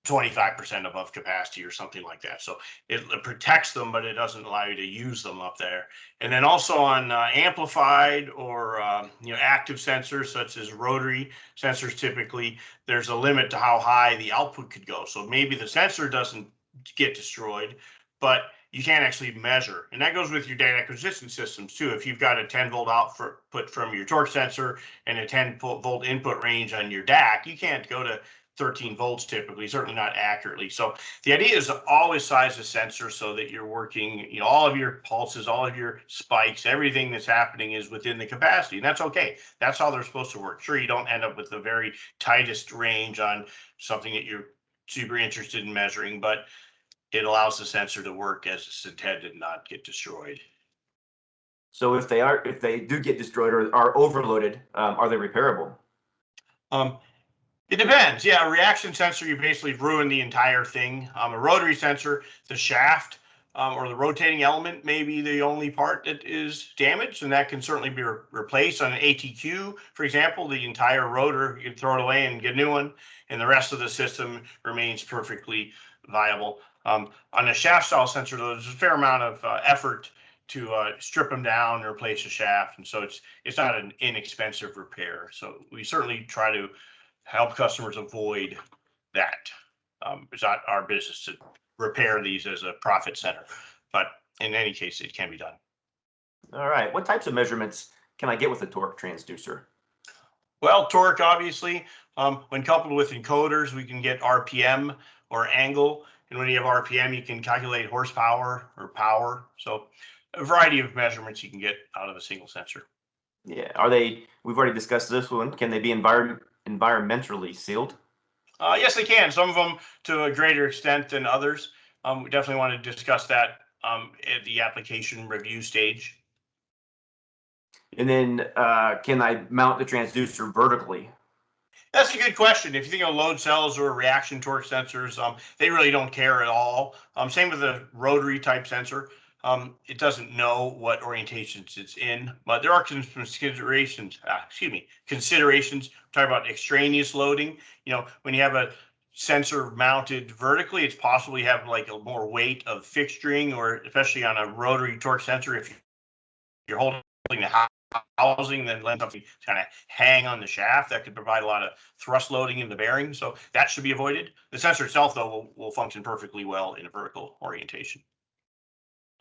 25% above capacity or something like that. So it protects them, but it doesn't allow you to use them up there. And then also on amplified or active sensors, such as rotary sensors, typically there's a limit to how high the output could go. So maybe the sensor doesn't get destroyed, but you can't actually measure. And that goes with your data acquisition systems too. If you've got a 10-volt output from your torque sensor and a 10-volt input range on your DAC, you can't go to 13 volts typically, certainly not accurately. So the idea is to always size the sensor so that you're working, all of your pulses, all of your spikes, everything that's happening is within the capacity. And that's okay. That's how they're supposed to work. Sure, you don't end up with the very tightest range on something that you're super interested in measuring, but it allows the sensor to work as it's intended and not get destroyed. So if they do get destroyed or are overloaded, are they repairable? It depends. Yeah, a reaction sensor, you basically ruin the entire thing. A rotary sensor, the shaft or the rotating element may be the only part that is damaged, and that can certainly be replaced. On an ATQ, for example, the entire rotor, you can throw it away and get a new one, and the rest of the system remains perfectly viable. On a shaft style sensor, though, there's a fair amount of effort to strip them down and replace the shaft, and so it's not an inexpensive repair. So we certainly try to help customers avoid that. It's not our business to repair these as a profit center, but in any case, it can be done. All right. What types of measurements can I get with a torque transducer? Well, torque, obviously, when coupled with encoders, we can get RPM or angle. And when you have RPM, you can calculate horsepower or power. So a variety of measurements you can get out of a single sensor. Yeah. We've already discussed this one. Can they be environmentally sealed? Yes, they can. Some of them to a greater extent than others. We definitely want to discuss that at the application review stage. And then can I mount the transducer vertically? That's a good question. If you think of load cells or reaction torque sensors, they really don't care at all. Same with the rotary type sensor. It doesn't know what orientations it's in, but there are some considerations. Considerations. Talk about extraneous loading. When you have a sensor mounted vertically, it's possible you have like a more weight of fixturing, or especially on a rotary torque sensor, if you're holding the housing, then lends up to kind of hang on the shaft. That could provide a lot of thrust loading in the bearing. So that should be avoided. The sensor itself, though, will function perfectly well in a vertical orientation.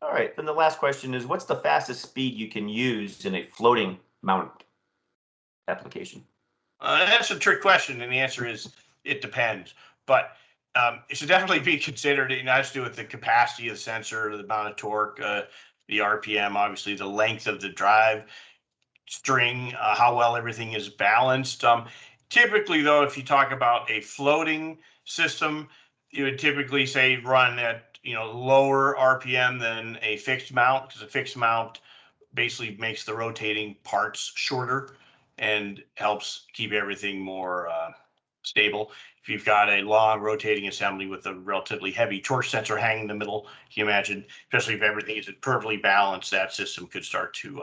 All right. Then the last question is, what's the fastest speed you can use in a floating mount application? That's a trick question, and the answer is it depends. But it should definitely be considered. It has to do with the capacity of the sensor, the amount of torque, the RPM, obviously the length of the drive string, how well everything is balanced. Typically, though, if you talk about a floating system, you would typically say run at lower RPM than a fixed mount, because a fixed mount basically makes the rotating parts shorter and helps keep everything more stable. If you've got a long rotating assembly with a relatively heavy torque sensor hanging in the middle, can you imagine, especially if everything is perfectly balanced, that system could start to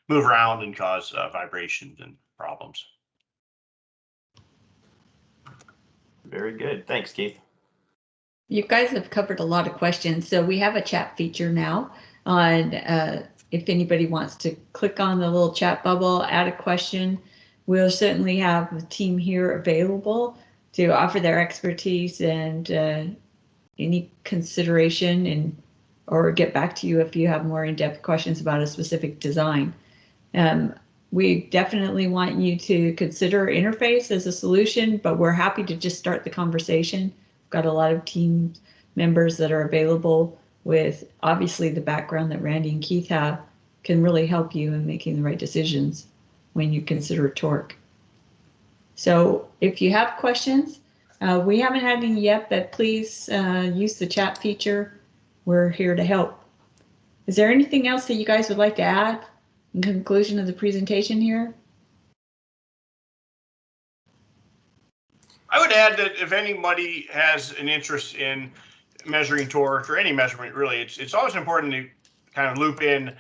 move around and cause vibrations and problems. Very good. Thanks, Keith. You guys have covered a lot of questions. So we have a chat feature now on if anybody wants to click on the little chat bubble, add a question. We'll certainly have the team here available to offer their expertise and any consideration or get back to you if you have more in-depth questions about a specific design. We definitely want you to consider interface as a solution, but we're happy to just start the conversation. We've got a lot of team members that are available with obviously the background that Randy and Keith have, can really help you in making the right decisions when you consider torque. So if you have questions, we haven't had any yet, but please use the chat feature. We're here to help. Is there anything else that you guys would like to add in conclusion of the presentation here? I would add that if anybody has an interest in measuring torque or any measurement, really, it's always important to kind of loop in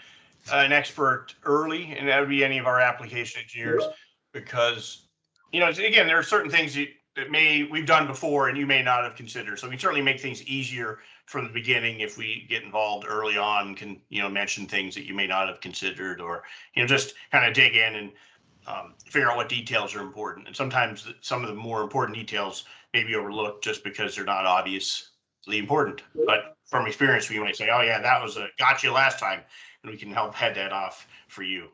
an expert early, and that would be any of our application engineers, because again, there are certain things that we've done before and you may not have considered. So we certainly make things easier from the beginning if we get involved early on, can mention things that you may not have considered, or just kind of dig in and figure out what details are important. And sometimes some of the more important details may be overlooked just because they're not obviously important. But from experience, we might say, oh yeah, that was a gotcha last time, and we can help head that off for you.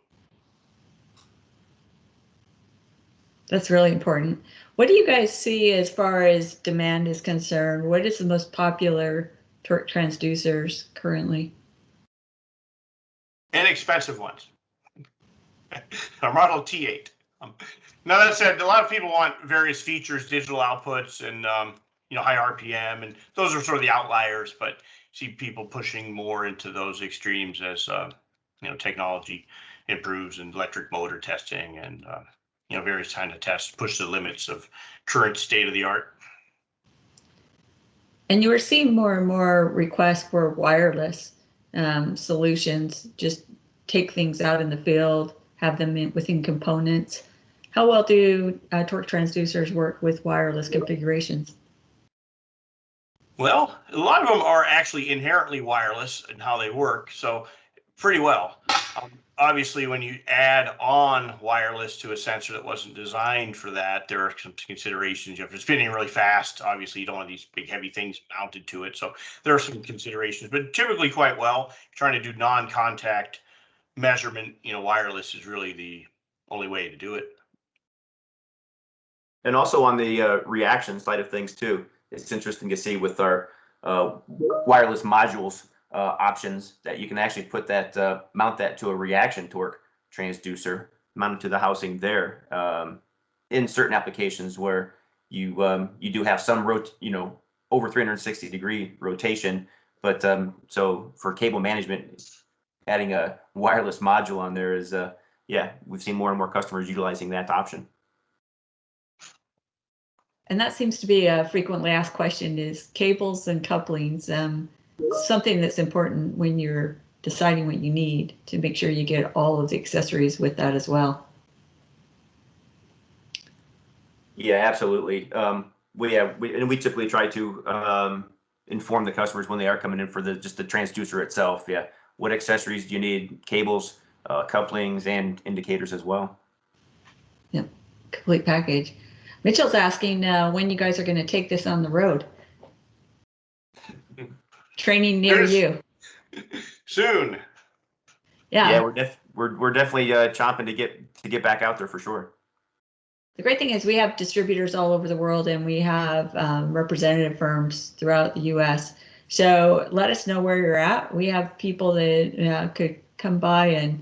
That's really important. What do you guys see as far as demand is concerned? What is the most popular torque transducers currently? Inexpensive ones. Our Model T8. Now that said, a lot of people want various features, digital outputs, and high RPM, and those are sort of the outliers. But see people pushing more into those extremes as technology improves, and electric motor testing, and various kind of tests push the limits of current state of the art. And you are seeing more and more requests for wireless solutions. Just take things out in the field, have them within components. How well do torque transducers work with wireless configurations? Well, a lot of them are actually inherently wireless in how they work, so pretty well. Obviously, when you add on wireless to a sensor that wasn't designed for that, there are some considerations. If it's spinning really fast, obviously you don't want these big heavy things mounted to it. So there are some considerations, but typically quite well. Trying to do non-contact measurement, wireless is really the only way to do it. And also on the reaction side of things too, it's interesting to see with our wireless modules options that you can actually put that mount that to a reaction torque transducer mounted to the housing there in certain applications where you do have some over 360-degree rotation, but so for cable management, adding a wireless module on there is yeah, we've seen more and more customers utilizing that option. And that seems to be a frequently asked question, is cables and couplings something that's important when you're deciding what you need to make sure you get all of the accessories with that as well? Yeah, absolutely. We typically try to inform the customers when they are coming in for just the transducer itself. Yeah, what accessories do you need? Cables, couplings, and indicators as well. Yep, complete package. Mitchell's asking when you guys are going to take this on the road. Training near you. Soon. Yeah. Yeah, we're definitely chomping to get back out there for sure. The great thing is we have distributors all over the world, and we have representative firms throughout the U.S. So let us know where you're at. We have people that could come by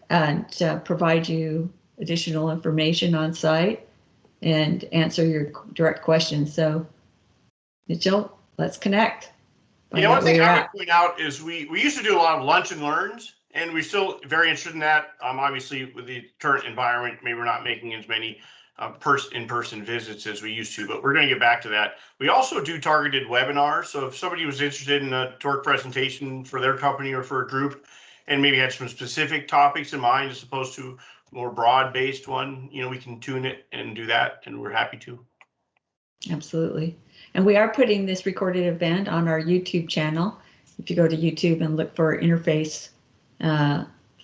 and provide you additional information on site and answer your direct questions. So Mitchell, let's connect. You know, one thing I would point out is we used to do a lot of lunch and learns, and we're still very interested in that. Obviously, with the current environment, maybe we're not making as many in-person visits as we used to, but we're going to get back to that. We also do targeted webinars. So if somebody was interested in a torque presentation for their company or for a group, and maybe had some specific topics in mind as opposed to more broad-based one, you know, we can tune it and do that, and we're happy to. Absolutely. And we are putting this recorded event on our YouTube channel. If you go to YouTube and look for Interface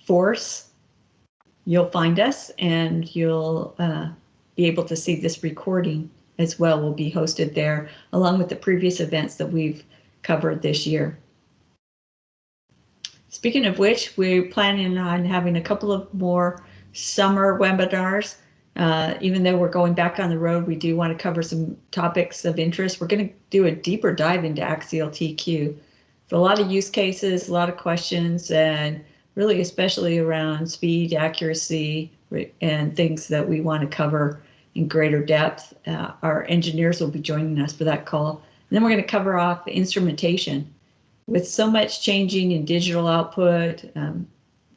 Force, you'll find us, and you'll be able to see this recording as well. Will be hosted there along with the previous events that we've covered this year. Speaking of which, we're planning on having a couple of more summer webinars. Even though we're going back on the road, we do want to cover some topics of interest. We're going to do a deeper dive into axial TQ. For a lot of use cases, a lot of questions, and really especially around speed, accuracy, and things that we want to cover in greater depth. Our engineers will be joining us for that call. And then we're going to cover off instrumentation. With so much changing in digital output,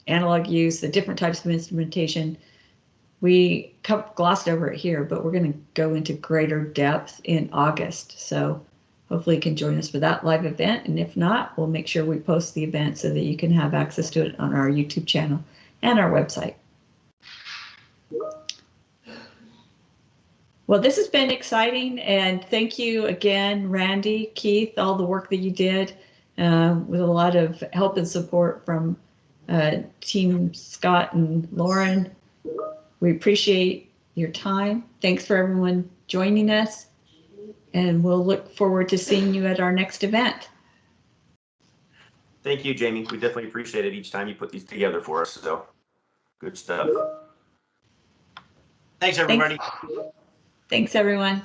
analog use, the different types of instrumentation, we glossed over it here, but we're going to go into greater depth in August. So hopefully you can join us for that live event. And if not, we'll make sure we post the event so that you can have access to it on our YouTube channel and our website. Well, this has been exciting. And thank you again, Randy, Keith, all the work that you did with a lot of help and support from Team Scott and Lauren. We appreciate your time. Thanks for everyone joining us, and we'll look forward to seeing you at our next event. Thank you, Jamie. We definitely appreciate it each time you put these together for us. So good stuff. Thanks, everybody. Thanks everyone.